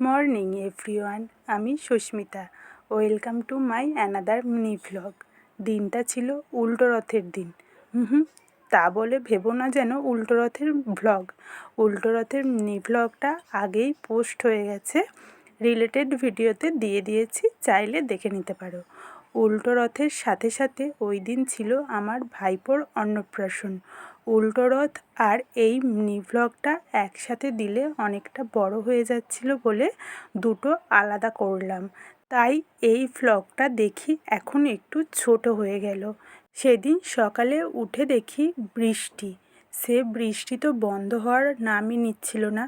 Morning everyone, আমি Susmita. Welcome to my another mini vlog. দিনটা ছিল উল্টো রথের দিন। তা বলে ভেবো না যেন উল্টো রথের ভ্লগ। উল্টো রথের মিনি ভ্লগটা আগেই পোস্ট হয়ে গেছে, রিলেটেড ভিডিওতে দিয়ে দিয়েছি, চাইলে দেখে নিতে পারো। উল্টো রথের সাথে সাথে ওই দিন ছিল আমার ভাইপোর অন্নপ্রাশন। উল্টো রথ আর এই মিনি ভ্লগটা একসাথে দিলে অনেকটা বড় হয়ে যাচ্ছিল বলে দুটো আলাদা করলাম। তাই এই ভ্লগটা দেখি এখন একটু ছোট হয়ে গেল। সেদিন সকালে উঠে দেখি বৃষ্টি। সে বৃষ্টি তো বন্ধ হওয়ার নামই নিচ্ছিল না।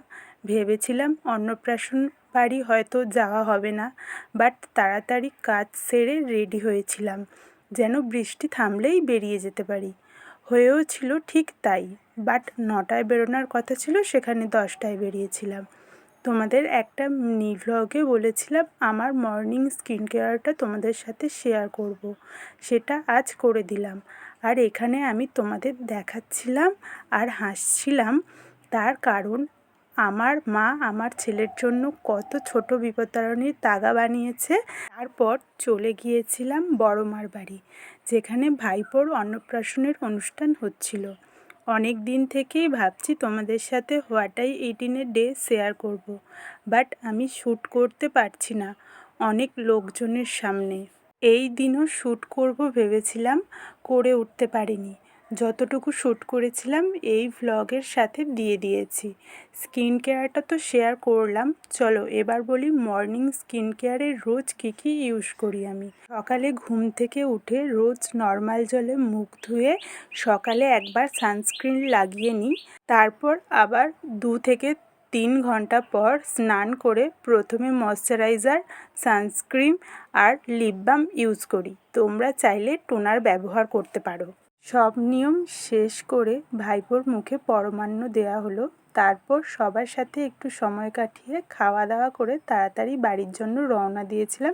ভেবেছিলাম অন্নপ্রাশন বাড়ি হয়তো যাওয়া হবে না, বাট তাড়াতাড়ি কাজ সেরে রেডি হয়েছিলাম যেন বৃষ্টি থামলেই বেরিয়ে যেতে পারি। হয়েও ছিল ঠিক তাই, বাট 9টায় বেরোনোর কথা ছিল, সেখানে 10টায় বেরিয়েছিলাম। তোমাদের একটা মিনি ভ্লগে বলেছিলাম আমার মর্নিং স্কিন কেয়ারটা তোমাদের সাথে শেয়ার করব, সেটা আজ করে দিলাম। আর এখানে আমি তোমাদের দেখাচ্ছিলাম আর হাসছিলাম, তার কারণ আমার মা আমার ছেলের জন্য কত ছোট বিপত্তারিণীর তাগা বানিয়েছে। তারপর চলে গিয়েছিলাম বড় মার বাড়ি, যেখানে ভাইপোর অন্নপ্রাশনের অনুষ্ঠান হচ্ছিল। অনেক দিন থেকেই ভাবছি তোমাদের সাথে what I it in a day share করব, বাট আমি শ্যুট করতে পারছি না অনেক লোকজনের সামনে। এই দিনও শ্যুট করব ভেবেছিলাম, করে উঠতে পারিনি। যতটুকু শ্যুট করেছিলাম এই ভ্লগের সাথে দিয়ে দিয়েছি। স্কিন কেয়ারটা তো শেয়ার করলাম, চলো এবার বলি মর্নিং স্কিন কেয়ারের রোজ কী কী ইউজ করি আমি। সকালে ঘুম থেকে উঠে রোজ নর্মাল জলে মুখ ধুয়ে সকালে একবার সানস্ক্রিন লাগিয়ে নিই। তারপর আবার 2 থেকে 3 ঘন্টা পর স্নান করে প্রথমে ময়শ্চারাইজার, সানস্ক্রিন আর লিপ বাম ইউজ করি। তোমরা চাইলে টোনার ব্যবহার করতে পারো। সব নিয়ম শেষ করে ভাইপোর মুখে পরমান্ন দেওয়া হলো। তারপর সবার সাথে একটু সময় কাটিয়ে খাওয়া দাওয়া করে তাড়াতাড়ি বাড়ির জন্য রওনা দিয়েছিলাম